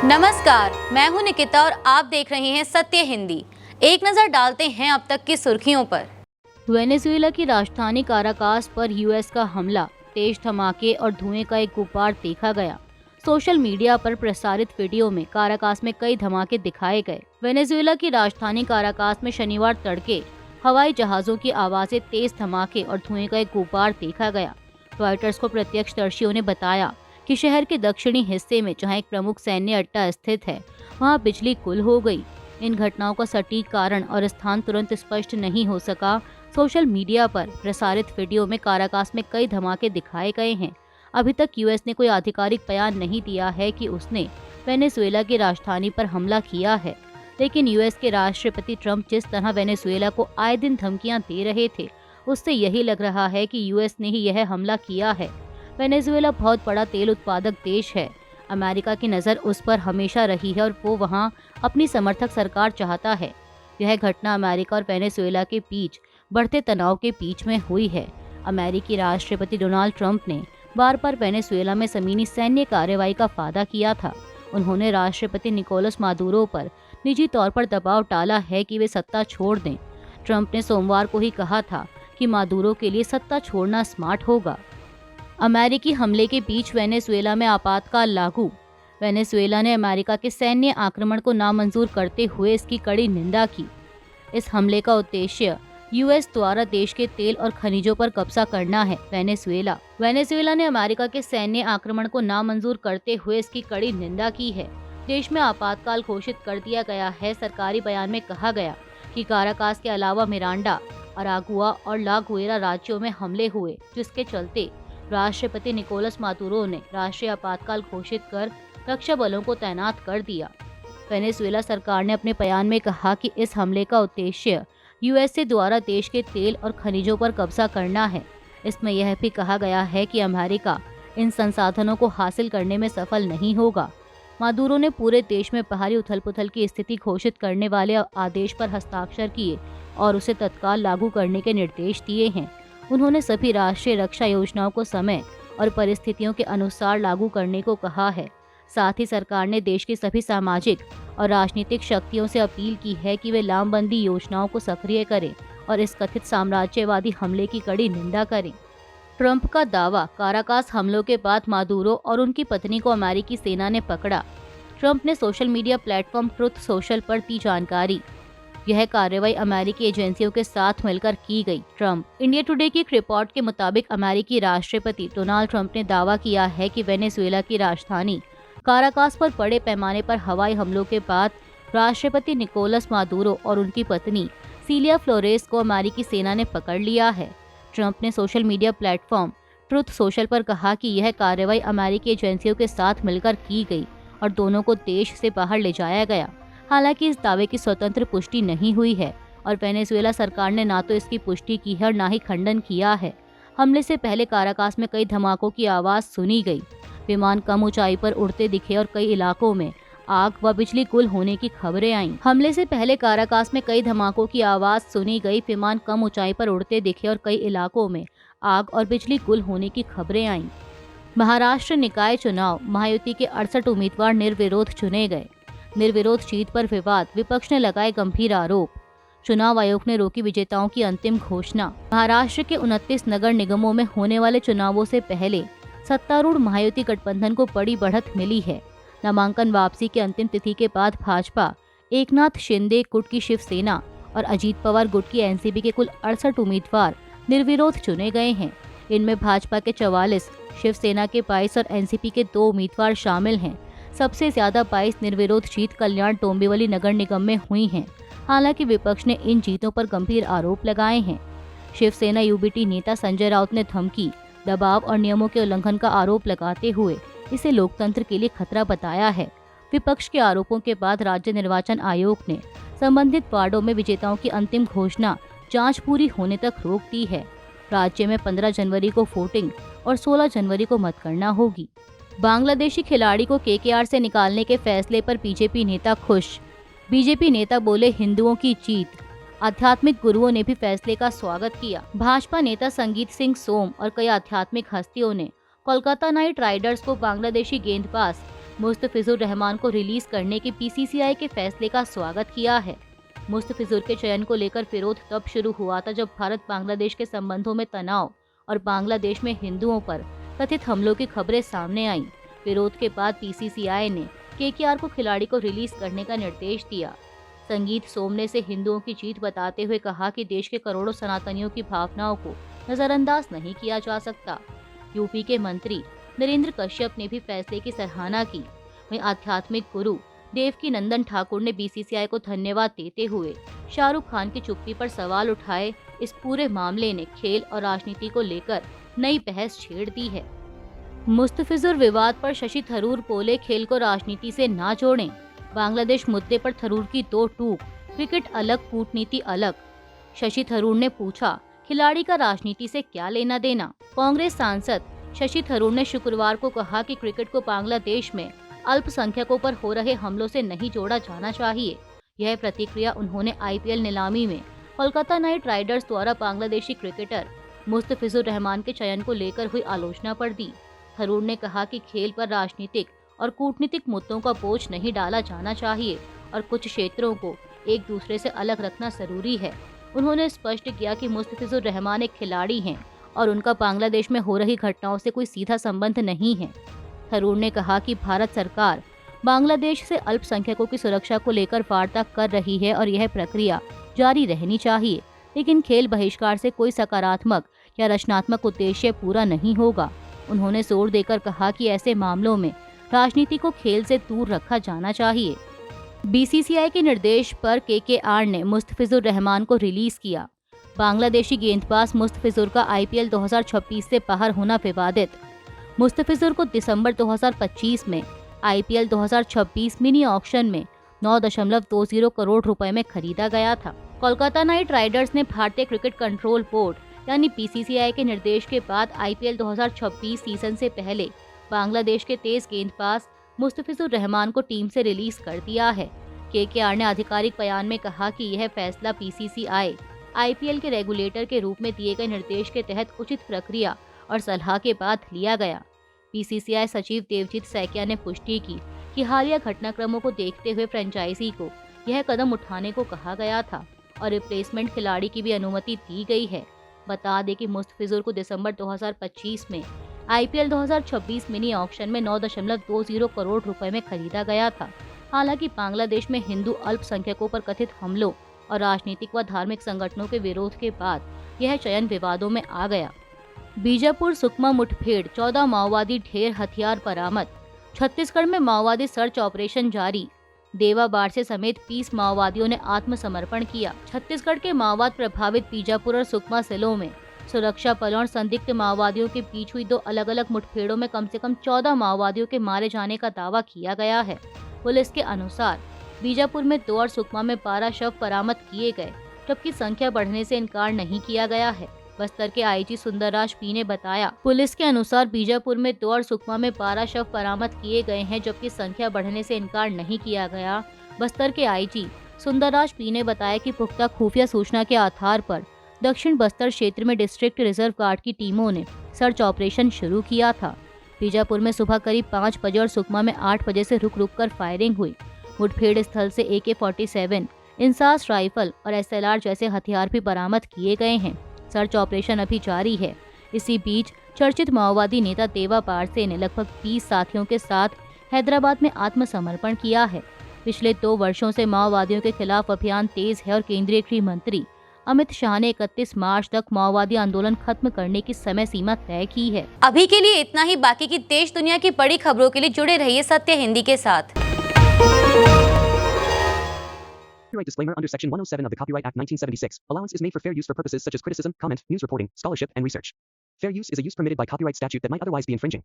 नमस्कार, मैं हूं निकिता और आप देख रहे हैं सत्य हिंदी। एक नजर डालते हैं अब तक की सुर्खियों पर। वेनेजुएला की राजधानी काराकास पर यूएस का हमला, तेज धमाके और धुएं का एक गुब्बार देखा गया। सोशल मीडिया पर प्रसारित वीडियो में काराकास में कई धमाके दिखाए गए। वेनेजुएला की राजधानी काराकास में शनिवार तड़के हवाई जहाजों की आवाजें, तेज धमाके और धुएं का एक गुब्बार देखा गया। रॉयटर्स को प्रत्यक्षदर्शियों ने बताया कि शहर के दक्षिणी हिस्से में जहां एक प्रमुख सैन्य अड्डा स्थित है, वहां बिजली गुल हो गई। इन घटनाओं का सटीक कारण और स्थान तुरंत स्पष्ट नहीं हो सका। सोशल मीडिया पर प्रसारित वीडियो में काराकास में कई धमाके दिखाए गए हैं। अभी तक यूएस ने कोई आधिकारिक बयान नहीं दिया है कि उसने वेनेजुएला की राजधानी पर हमला किया है, लेकिन यूएस के राष्ट्रपति ट्रंप जिस तरह वेनेजुएला को आए दिन धमकियां दे रहे थे, उससे यही लग रहा है कि यूएस ने ही यह हमला किया है। वेनेजुएला बहुत बड़ा तेल उत्पादक देश है। अमेरिका की नज़र उस पर हमेशा रही है और वो वहाँ अपनी समर्थक सरकार चाहता है। यह घटना अमेरिका और वेनेजुएला के बीच बढ़ते तनाव के बीच में हुई है। अमेरिकी राष्ट्रपति डोनाल्ड ट्रंप ने बार बार वेनेजुएला में ज़मीनी सैन्य कार्रवाई का वादा किया था। उन्होंने राष्ट्रपति निकोलस मादुरो पर निजी तौर पर दबाव डाला है कि वे सत्ता छोड़ दें। ट्रंप ने सोमवार को ही कहा था कि मादुरो के लिए सत्ता छोड़ना स्मार्ट होगा। अमेरिकी हमले के बीच वेनेजुएला में आपातकाल लागू। वेनेजुएला ने अमेरिका के सैन्य आक्रमण को नामंजूर करते हुए इसकी कड़ी निंदा की। इस हमले का उद्देश्य यूएस द्वारा देश के तेल और खनिजों पर कब्जा करना है। वेनेजुएला ने अमेरिका के सैन्य आक्रमण को नामंजूर करते हुए इसकी कड़ी निंदा की है। देश में आपातकाल घोषित कर दिया गया है। सरकारी बयान में कहा गया कि काराकास के अलावा मिरांडा, अरागुआ और ला गुएरा राज्यों में हमले हुए, जिसके चलते राष्ट्रपति निकोलस मादुरो ने राष्ट्रीय आपातकाल घोषित कर रक्षा बलों को तैनात कर दिया। वेनेजुएला सरकार ने अपने बयान में कहा कि इस हमले का उद्देश्य यूएसए द्वारा देश के तेल और खनिजों पर कब्जा करना है। इसमें यह भी कहा गया है कि अमेरिका इन संसाधनों को हासिल करने में सफल नहीं होगा। मादुरो ने पूरे देश में बाहरी उथल-पुथल की स्थिति घोषित करने वाले आदेश पर हस्ताक्षर किए और उसे तत्काल लागू करने के निर्देश दिए हैं। उन्होंने सभी राष्ट्रीय रक्षा योजनाओं को समय और परिस्थितियों के अनुसार लागू करने को कहा है। साथ ही सरकार ने देश की सभी सामाजिक और राजनीतिक शक्तियों से अपील की है कि वे लामबंदी योजनाओं को सक्रिय करें और इस कथित साम्राज्यवादी हमले की कड़ी निंदा करें। ट्रंप का दावा, काराकास हमलों के बाद मादुरो और उनकी पत्नी को अमेरिकी सेना ने पकड़ा। ट्रंप ने social media platform truth social पर दी जानकारी। यह कार्रवाई अमेरिकी एजेंसियों के साथ मिलकर की गई। ट्रंप इंडिया टुडे की एक रिपोर्ट के मुताबिक अमेरिकी राष्ट्रपति डोनाल्ड ट्रंप ने दावा किया है कि वेनेजुएला की राजधानी काराकास पर बड़े पैमाने पर हवाई हमलों के बाद राष्ट्रपति निकोलस मादुरो और उनकी पत्नी सीलिया फ्लोरेस को अमेरिकी सेना ने पकड़ लिया है। ट्रंप ने social media platform truth social पर कहा कि यह कार्रवाई अमेरिकी एजेंसियों के साथ मिलकर की गई और दोनों को देश से बाहर ले जाया गया। हालांकि इस दावे की स्वतंत्र पुष्टि नहीं हुई है और वेनेजुएला सरकार ने ना तो इसकी पुष्टि की है और ना ही खंडन किया है। हमले से पहले काराकास में कई धमाकों की आवाज सुनी गई। विमान कम ऊंचाई पर उड़ते दिखे और कई इलाकों में आग व बिजली गुल होने की खबरें आईं। हमले से पहले काराकास में कई धमाकों की आवाज सुनी गई। विमान कम ऊंचाई पर उड़ते दिखे और कई इलाकों में आग और बिजली गुल होने की खबरें आईं। महाराष्ट्र निकाय चुनाव, महायुति के 68 उम्मीदवार निर्विरोध चुने गए। निर्विरोध जीत पर विवाद, विपक्ष ने लगाए गंभीर आरोप। चुनाव आयोग ने रोकी विजेताओं की अंतिम घोषणा। महाराष्ट्र के 29 नगर निगमों में होने वाले चुनावों से पहले सत्तारूढ़ महायुति गठबंधन को बड़ी बढ़त मिली है। नामांकन वापसी की अंतिम तिथि के बाद भाजपा, एकनाथ शिंदे गुट की शिवसेना और अजीत पवार गुट की एनसीपी के कुल 68 उम्मीदवार निर्विरोध चुने गए हैं। इनमें भाजपा के 44, शिवसेना के 22 और एनसीपी के 2 उम्मीदवार शामिल हैं। सबसे ज्यादा 22 निर्विरोध जीत कल्याण डोंबिवली नगर निगम में हुई हैं। हालांकि विपक्ष ने इन जीतों पर गंभीर आरोप लगाए हैं। शिवसेना यूबीटी नेता संजय राउत ने धमकी, दबाव और नियमों के उल्लंघन का आरोप लगाते हुए इसे लोकतंत्र के लिए खतरा बताया है। विपक्ष के आरोपों के बाद राज्य निर्वाचन आयोग ने संबंधित वार्डों में विजेताओं की अंतिम घोषणा जांच पूरी होने तक रोक दी है। राज्य में 15 जनवरी को वोटिंग और 16 जनवरी को मतगणना होगी। बांग्लादेशी खिलाड़ी को केकेआर से निकालने के फैसले पर बीजेपी नेता खुश। बीजेपी नेता बोले, हिंदुओं की जीत। आध्यात्मिक गुरुओं ने भी फैसले का स्वागत किया। भाजपा नेता संगीत सिंह सोम और कई आध्यात्मिक हस्तियों ने कोलकाता नाइट राइडर्स को बांग्लादेशी गेंदबाज मुस्तफिजुर रहमान को रिलीज करने के बीसीसीआई के फैसले का स्वागत किया है। मुस्तफिजुर के चयन को लेकर विरोध तब शुरू हुआ था जब भारत बांग्लादेश के संबंधों में तनाव और बांग्लादेश में हिंदुओं पर कथित हमलों की खबरें सामने आईं। विरोध के बाद बीसीसीआई ने केकेआर को खिलाड़ी को रिलीज करने का निर्देश दिया। संगीत सोम ने इसे हिंदुओं की जीत बताते हुए कहा कि देश के करोड़ों सनातनियों की भावनाओं को नजरअंदाज नहीं किया जा सकता। यूपी के मंत्री नरेंद्र कश्यप ने भी फैसले की सराहना की। वहीं आध्यात्मिक गुरु देवकी नंदन ठाकुर ने बीसीसीआई को धन्यवाद देते हुए शाहरुख खान की चुप्पी पर सवाल उठाए। इस पूरे मामले ने खेल और राजनीति को लेकर नई बहस छेड़ दी है। मुस्तफिजुर विवाद पर शशि थरूर बोले, खेल को राजनीति से ना जोड़ें। बांग्लादेश मुद्दे पर थरूर की दो टूक, क्रिकेट अलग कूटनीति अलग। शशि थरूर ने पूछा, खिलाड़ी का राजनीति से क्या लेना देना। कांग्रेस सांसद शशि थरूर ने शुक्रवार को कहा कि क्रिकेट को बांग्लादेश में अल्पसंख्यकों पर हो रहे हमलों से नहीं जोड़ा जाना चाहिए। यह प्रतिक्रिया उन्होंने आईपीएल नीलामी में कोलकाता नाइट राइडर्स द्वारा बांग्लादेशी क्रिकेटर मुस्तफिजुर रहमान के चयन को लेकर हुई आलोचना पर दी। थरूर ने कहा कि खेल पर राजनीतिक और कूटनीतिक मुद्दों का बोझ नहीं डाला जाना चाहिए और कुछ क्षेत्रों को एक दूसरे से अलग रखना जरूरी है। उन्होंने स्पष्ट किया कि मुस्तफिजुर रहमान एक खिलाड़ी हैं और उनका बांग्लादेश में हो रही घटनाओं से कोई सीधा संबंध नहीं है। थरूर ने कहा कि भारत सरकार बांग्लादेश से अल्पसंख्यकों की सुरक्षा को लेकर वार्ता कर रही है और यह प्रक्रिया जारी रहनी चाहिए, लेकिन खेल बहिष्कार से कोई सकारात्मक या रचनात्मक उद्देश्य पूरा नहीं होगा। उन्होंने जोर देकर कहा कि ऐसे मामलों में राजनीति को खेल से दूर रखा जाना चाहिए। बीसीसीआई के निर्देश पर केकेआर ने मुस्तफिजुर रहमान को रिलीज किया। बांग्लादेशी गेंदबाज मुस्तफिजुर का आईपीएल 2026 से बाहर होना विवादित। मुस्तफिजुर को दिसंबर 2025 में आईपीएल 2026 मिनी ऑक्शन में 9.20 करोड़ रुपए में खरीदा गया था। कोलकाता नाइट राइडर्स ने भारतीय क्रिकेट कंट्रोल बोर्ड यानी बीसीसीआई के निर्देश के बाद आईपीएल 2026 सीजन से पहले बांग्लादेश के तेज गेंदबाज मुस्तफिजुर रहमान को टीम से रिलीज कर दिया है। केकेआर ने आधिकारिक बयान में कहा कि यह फैसला बीसीसीआई आईपीएल के रेगुलेटर के रूप में दिए गए निर्देश के तहत उचित प्रक्रिया और सलाह के बाद लिया गया। बीसीसीआई सचिव देवजीत सैकिया ने पुष्टि की कि हालिया घटनाक्रमों को देखते हुए फ्रेंचाइजी को यह कदम उठाने को कहा गया था और रिप्लेसमेंट खिलाड़ी की भी अनुमति दी गई है। बता दें कि मुस्तफिजुर को दिसंबर 2025 में आईपीएल 2026 मिनी ऑक्शन में 9.20 करोड़ रुपए में खरीदा गया था। हालांकि बांग्लादेश में हिंदू अल्पसंख्यकों पर कथित हमलों और राजनीतिक व धार्मिक संगठनों के विरोध के बाद यह चयन विवादों में आ गया। बीजापुर सुकमा मुठभेड़, 14 माओवादी ढेर हथियार बरामद। छत्तीसगढ़ में माओवादी सर्च ऑपरेशन जारी। देवा बारसे समेत 20 माओवादियों ने आत्मसमर्पण किया। छत्तीसगढ़ के माओवाद प्रभावित बीजापुर और सुकमा जिलों में सुरक्षा बलों और संदिग्ध माओवादियों के बीच हुई दो अलग अलग मुठभेड़ों में कम से कम 14 माओवादियों के मारे जाने का दावा किया गया है। पुलिस के अनुसार बीजापुर में 2 और सुकमा में 12 शव बरामद किए गए, जबकि संख्या बढ़ने से इनकार नहीं किया गया है। बस्तर के आईजी सुंदरराज पी ने बताया, पुलिस के अनुसार बीजापुर में 2 और सुकमा में 12 शव बरामद किए गए हैं, जबकि संख्या बढ़ने से इनकार नहीं किया गया। बस्तर के आईजी सुंदरराज पी ने बताया कि पुख्ता खुफिया सूचना के आधार पर दक्षिण बस्तर क्षेत्र में डिस्ट्रिक्ट रिजर्व गार्ड की टीमों ने सर्च ऑपरेशन शुरू किया था। बीजापुर में सुबह करीब 5 बजे और सुकमा में 8 बजे से रुक रुक कर फायरिंग हुई। मुठभेड़ स्थल से AK-47, इंसास राइफल और SLR जैसे हथियार भी बरामद किए गए हैं। सर्च ऑपरेशन अभी जारी है। इसी बीच चर्चित माओवादी नेता देवा बारसे ने लगभग 20 साथियों के साथ हैदराबाद में आत्मसमर्पण किया है। पिछले 2 वर्षों से माओवादियों के खिलाफ अभियान तेज है और केंद्रीय गृह मंत्री अमित शाह ने 31 मार्च तक माओवादी आंदोलन खत्म करने की समय सीमा तय की है। अभी के लिए इतना ही। बाकी की देश दुनिया की बड़ी खबरों के लिए जुड़े रहिए सत्य हिंदी के साथ। Copyright disclaimer under Section 107 of the Copyright Act 1976. Allowance is made for fair use for purposes such as criticism, comment, news reporting, scholarship, and research. Fair use is a use permitted by copyright statute that might otherwise be infringing.